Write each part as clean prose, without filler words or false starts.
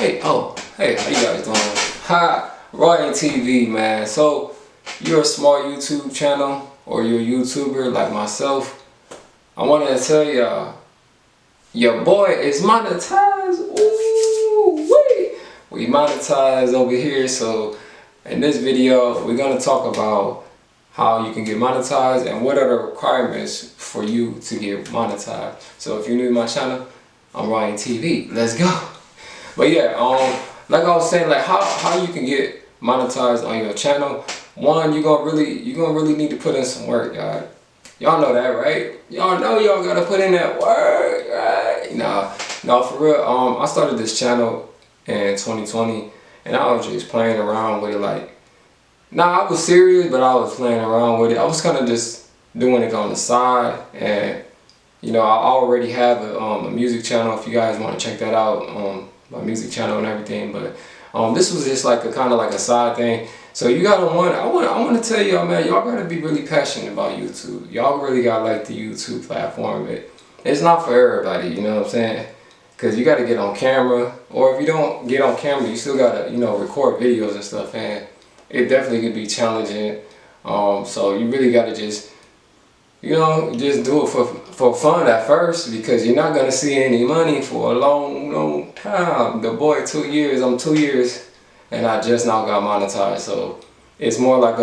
Hey, how you guys doing? Hi, Ryan TV, man. So, you're a small YouTube channel, or you're a YouTuber like myself. I wanted to tell y'all, your boy is monetized. Ooh, wait. We monetized over here. So, in this video, we're gonna talk about how you can get monetized and what are the requirements for you to get monetized. So, if you're new to my channel, I'm Ryan TV. Let's go. But yeah, like I was saying, like how you can get monetized on your channel. One, you're gonna really need to put in some work, y'all. Y'all know that, right? Y'all know y'all gotta put in that work, right? Nah, for real. I started this channel in 2020, and I was just playing around with it. Like, I was serious, but I was playing around with it. I was kind of just doing it on the side, and I already have a music channel. If you guys want to check that out, my music channel and everything, but this was just like a kind of like a side thing. So you gotta I want to tell y'all, man, y'all gotta be really passionate about YouTube. Y'all really gotta like the YouTube platform. It's not for everybody, you know what I'm saying? Because you gotta get on camera, or if you don't get on camera, you still gotta record videos and stuff, and it definitely could be challenging. So you really gotta just just do it for fun at first, because you're not gonna see any money for a long time. The boy, 2 years, I'm 2 years, and I just now got monetized. So it's more like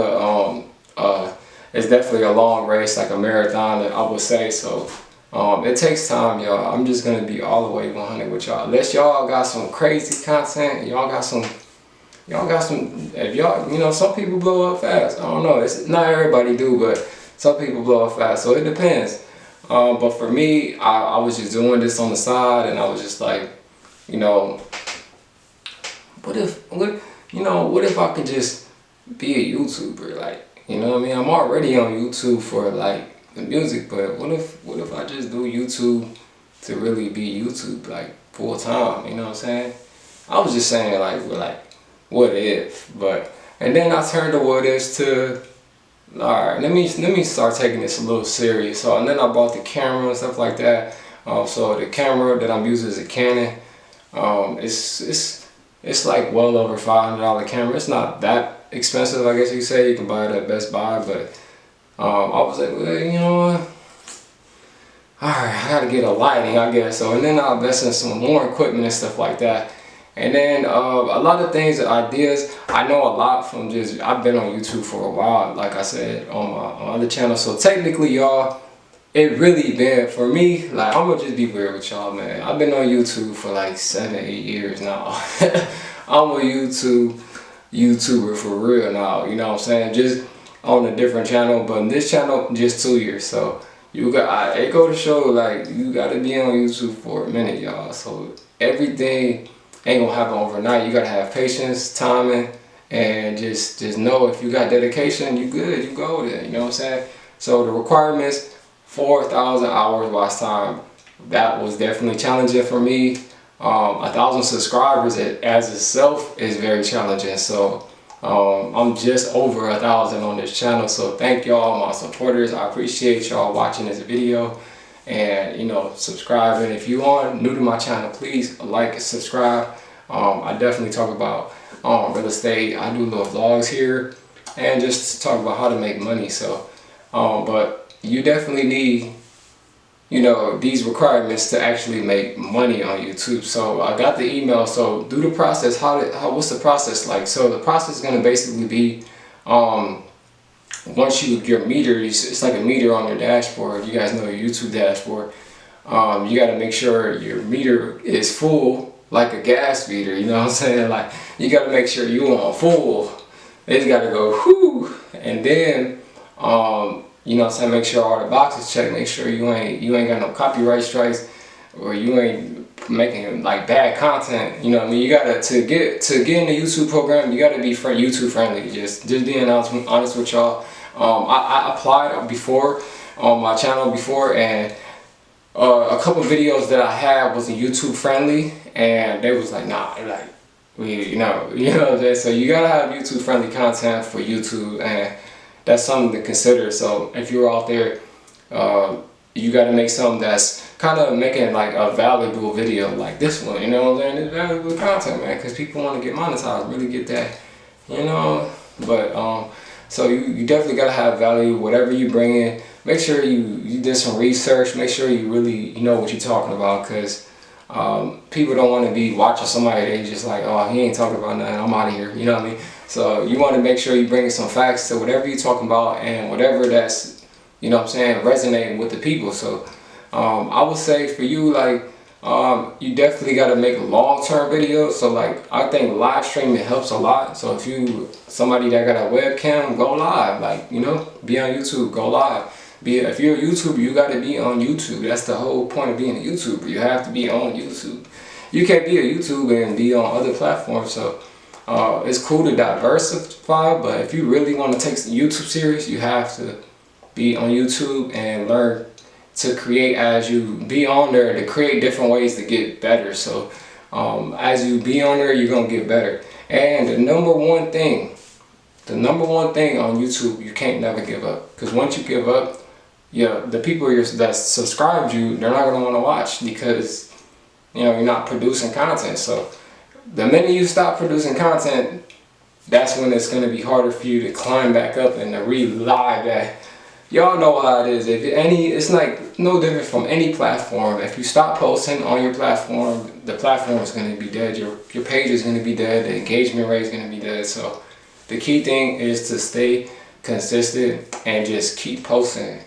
it's definitely a long race, like a marathon, I would say. So it takes time, y'all. I'm just gonna be all the way 100 with y'all. Unless y'all got some crazy content, if y'all, some people blow up fast. I don't know, it's not everybody do, but some people blow up fast, so it depends. But for me, I was just doing this on the side, and I was just like, what if I could just be a YouTuber? Like, what I mean? I'm already on YouTube for like the music, but what if I just do YouTube to really be YouTube like full time? You know what I'm saying? I was just saying like what if, and then I turned the what ifs to, alright, let me start taking this a little serious. So, and then I bought the camera and stuff like that. So the camera that I'm using is a Canon. It's like well over $500 camera. It's not that expensive, I guess you say. You can buy it at Best Buy, but I was like, well, you know what? Alright, I gotta get a lighting, I guess. So, and then I invest in some more equipment and stuff like that. And then a lot of things, ideas, I know a lot from just, I've been on YouTube for a while, like I said, on my other channel. So technically, y'all, it really been, for me, like, I'm gonna just be weird with y'all, man. I've been on YouTube for like 7-8 years now. I'm a YouTuber for real now, you know what I'm saying? Just on a different channel, but in this channel, just 2 years. So it go to show, like, you gotta be on YouTube for a minute, y'all. So everything ain't gonna happen overnight. You gotta have patience, timing, and just know if you got dedication, you good, you go there, you know what I'm saying? So the requirements, 4,000 hours watch time. That was definitely challenging for me. 1,000 subscribers as itself is very challenging. So I'm just over 1,000 on this channel. So thank y'all, my supporters. I appreciate y'all watching this video and subscribing. If you are new to my channel, please like and subscribe. I definitely talk about real estate. I do little vlogs here and just talk about how to make money. So but you definitely need these requirements to actually make money on YouTube. So I got the email. So do the process. What's the process like? So the process is going to basically be once your meter, it's like a meter on your dashboard. You guys know your YouTube dashboard. You got to make sure your meter is full, like a gas meter. You know what I'm saying? Like, you got to make sure you on full. It's got to go whoo, and then you know what I'm saying, make sure all the boxes checked. Make sure you ain't got no copyright strikes, or you ain't making like bad content. You know what I mean? You gotta to get in the YouTube program. You gotta be YouTube friendly. Just being honest with y'all. I applied before on my channel before, and a couple videos that I had wasn't YouTube friendly, and they was like, nah, like you know what I'm saying? So you gotta have YouTube friendly content for YouTube, and that's something to consider. So if you're out there, you gotta make something that's kind of making like a valuable video like this one, you know what I'm saying? It's valuable content, man, because people want to get monetized, really get that, you know. But so you definitely gotta have value, whatever you bring in. Make sure you did some research. Make sure you really know what you're talking about, because people don't want to be watching somebody they just like, oh, he ain't talking about nothing, I'm out of here, you know what I mean? So you want to make sure you bring some facts to whatever you're talking about, and whatever that's, you know what I'm saying, resonating with the people. So I would say for you, like, you definitely got to make long-term videos. So like, I think live streaming helps a lot. So if you somebody that got a webcam, go live, like, you know, be on YouTube, go live. If you're a YouTuber, you got to be on YouTube. That's the whole point of being a YouTuber. You have to be on YouTube. You can't be a YouTuber and be on other platforms. So it's cool to diversify, but if you really want to take YouTube serious, you have to be on YouTube and learn to create as you be on there, to create different ways to get better. So as you be on there, you're gonna get better. And the number one thing on YouTube, you can't never give up. Because once you give up, yeah, the people that subscribed you, they're not gonna want to watch, because you know you're not producing content. So the minute you stop producing content, that's when it's gonna be harder for you to climb back up and to relive that. Y'all know how it is. It's like no different from any platform. If you stop posting on your platform, the platform is going to be dead. Your page is going to be dead. The engagement rate is going to be dead. So the key thing is to stay consistent and just keep posting,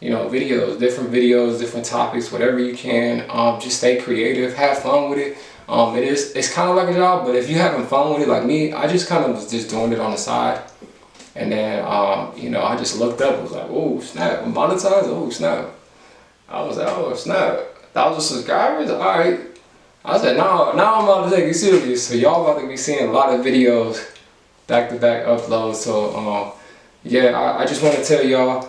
you know, different videos, different topics, whatever you can. Just stay creative, have fun with it. It's kind of like a job, but if you're having fun with it, like me, I just kind of was just doing it on the side. And then, you know, I just looked up, I was like, oh, snap, monetized, oh, snap. I was like, oh, snap, 1,000 subscribers, all right. I said, now I'm about to take it serious. So y'all about to be seeing a lot of videos, back-to-back uploads. So, yeah, I just want to tell y'all,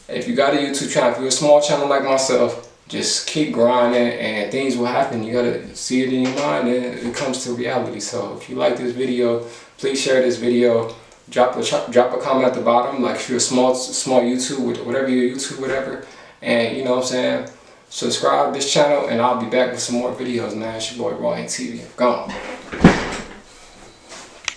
if you got a YouTube channel, if you're a small channel like myself, just keep grinding and things will happen. You got to see it in your mind and it comes to reality. So if you like this video, please share this video. Drop a comment at the bottom, like if you're a small YouTube, whatever your YouTube, whatever, and you know what I'm saying, subscribe to this channel, and I'll be back with some more videos, man. It's your boy Roy TV. Gone.